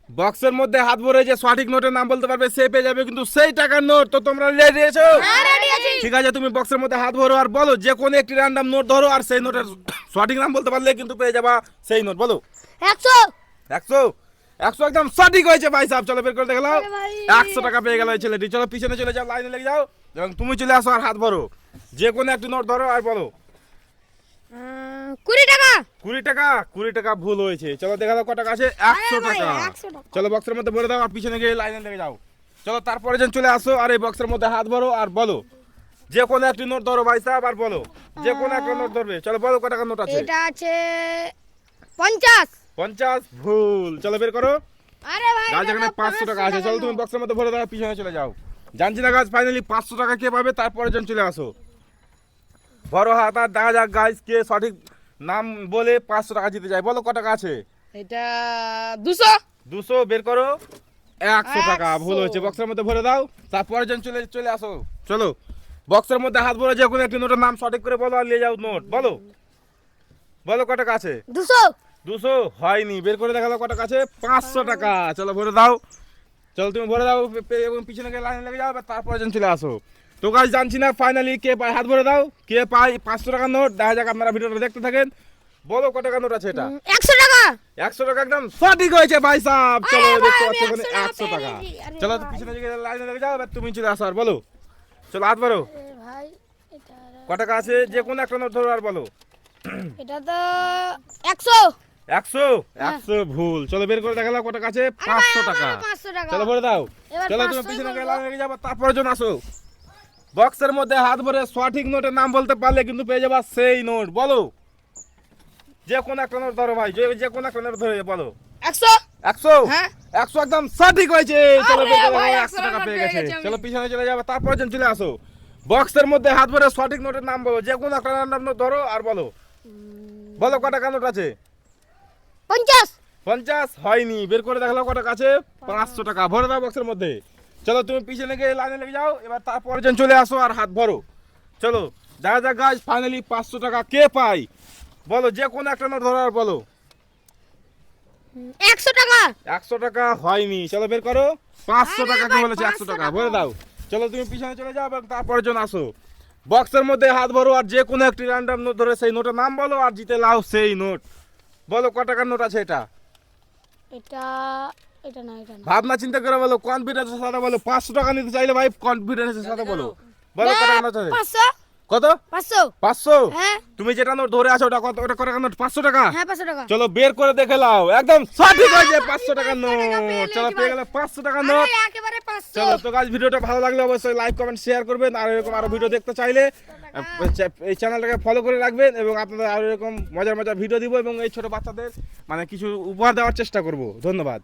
বক্সের মধ্যে হাত ভরে যে সঠিক নোটের নাম বলতে পারবে সে পেয়ে যাবে কিন্তু সেই টাকার নোট। তো তোমরা রেডি আছো? হ্যাঁ, ready আছি। ঠিক আছে, তুমি বক্সের মধ্যে হাত ভরো আর বলো যে কোনো একটি র্যান্ডম নোট ধরো আর সেই নোটের সঠিক নাম বলতে পারলে কিন্তু পেয়ে যাবা সেই নোট। বলো 100। 100। 100 একদম সঠিক হয়েছে ভাই সাহেব। চলো বের করে দেখে নাও। আরে ভাই। 100 টাকা পেয়ে গেল এই ছেলেটি। চলো পিছনে চলে যাও, লাইনে লেগে যাও এবং তুমি চলে আসো আর হাত ভরো। যে কোনো একটি নোট ধরো আর বলো 20 টাকা। 20 টাকা। 20 টাকা ভুল হয়েছে। চলো দেখা দাও কত টাকা আছে। 100 ভাই, টাকা। 100 টাকা। চলো বক্সের মধ্যে ভরে দাও আর পিছনে গিয়ে লাইনে লেগে যাও। চলো তারপরে যেন চলে আসো আর এই বক্সের মধ্যে হাত ভরো আর বলো যে কোনো একটি নোট ধরো ভাই সাহেব আর বলো যে কোনো একটা নোট ধরবে। চলো বলো কত টাকা নোট আছে। এটা আছে 50। 50 ভুল। চলো বের করো। আরে ভাই গাছ এখানে 500 টাকা আছে। চলো তুমি বক্সের মধ্যে ভরে দাও পিছনে চলে যাও। জানছি না গাছ ফাইনালি 500 টাকা কে পাবে তারপরে যেন চলে আসো। বড় হাত আর দেখা যাক গাইস কে সঠিক নাম বলে 500 টাকা জিতে যায়। বলো কত টাকা আছে। এটা 200। 200 বের করো। 100 টাকা 100 ভুল হয়েছে। বক্সের মধ্যে ভরে দাও তারপরে যেন চলে আসো। চলো বক্সের মধ্যে হাত ভরে যে কোনো একটি নোটের নাম সঠিক করে বলো আর নিয়ে যাও নোট। বলো বলো কত টাকা আছে। 200। 200 হয়নি। বের করে দেখালো কত টাকা আছে। 500 টাকা। চলো ভরে দাও। চলো তুমি ভরে দাও এবং পিছনে গিয়ে লাইনে লেগে যাও তারপরে যেন চলে আসো। তো গাইস জানছি না ফাইনালি কে পায়। হাত ভরে দাও কে পায় 500 টাকার নোট। দেখা যাক আপনারা ভিডিওটা দেখতে থাকেন। বলো কত টাকা নোট আছে এটা। 100 টাকা। 100 টাকা একদম সঠিক হয়েছে ভাই সাহেব। চলো আরে দেখতে ভাই, পাচ্ছ আমি এখানে 100 100 টাকা। পেয়ে গেছি। আরে চলো ভাই। পিছনে গিয়ে লাইনে লেগে যাও এবার তুমি চলে আসো আর বলো। চলো হাত ভরো ভাই এটা কত টাকা আছে যে কোনো একটা নোট ধরো আর বলো। এটা তো 100। 100। 100 ভুল। চলো বের করে দেখালো কত টাকা আছে। 500 টাকা। 500 টাকা। চলো ভরে দাও। এবার চলো তুমি 500 পিছনে গিয়ে বলবো। লাইনে লেগে যাবো তারপরে জন আসো। বক্সের মধ্যে হাত ভরে সঠিক নোটের নাম বলতে পারলে কিন্তু পেয়ে যাবা সেই নোট। বলো যে কোনো একটা নোট ধরো ভাই যে কোনো একটা নোট ধরে বলো। 100। 100। হ্যাঁ। 100 একদম সঠিক হয়েছে। চলো আরে বের করে ভাই, দেখো 100 100 টাকা পেয়ে গেছে। গেছি আমি। চলো পিছনে চলে যাবে তারপরে যেন চলে আসো। বক্সের মধ্যে হাত ভরে সঠিক নোটের নাম বলো যে কোনো একটা নাম ধরো আর বলো। বলো কত টাকা নোট আছে। 50। 50 হয়নি। বের করে দেখালো কত টাকা আছে। 500 টাকা ভরে দাও বক্সের মধ্যে। চলো তুমি পিছনে গিয়ে লাইনে লেগে যাও এবার তারপরে যেন চলে আসো আর হাত ভরো। চলো দেখা যাক গাইস ফাইনালি 500 টাকা কে পায়। বলো যে কোনো একটা নোট ধরো আর বলো। 100 টাকা। 100 টাকা হয়নি। চলো বের করো। 500 আরে টাকা কে ভাই, বলেছে 100 500 টাকা টাকা। ভরে দাও। চলো তুমি পিছনে চলে যাও এবং তারপরে জন আসো। বক্সের মধ্যে হাত ভরো আর যে কোনো একটি র্যান্ডম নোট ধরে সেই নোটের নাম বলো আর জিতে লাও সেই নোট। বলো কত টাকার নোট আছে এটা। এটা এটা না। ভাবনা চিন্তা করে বলো কনফিডেন্সের সাথে বলো। 500 টাকা নিতে চাইলে ভাই কনফিডেন্সের সাথে বলো। বলো কত টাকা নোট আছে। 500। কত। 500। 500। হ্যাঁ। তুমি যেটা নোট ধরে আছো ওটা কত টাকা নোট। 500 টাকা। হ্যাঁ 500 টাকা। চলো বের করে দেখে লাও একদম সঠিক হয়েছে 500 টাকার 500 টাকা পেয়ে নোট। চলো নিয়েছি পেয়ে ভাই। গেলে 500 টাকার নোট। আরে একেবারে 500। চলো তো গাইস ভিডিওটা ভালো লাগলে অবশ্যই লাইক কমেন্ট শেয়ার করবেন আর এরকম আরো ভিডিও দেখতে চাইলে এই চ্যানেলটাকে ফলো করে রাখবেন এবং আপনাদের আরো এরকম মজার মজার ভিডিও দিব এবং এই ছোট বাচ্চাদের মানে কিছু উপহার দেওয়ার চেষ্টা করব। ধন্যবাদ।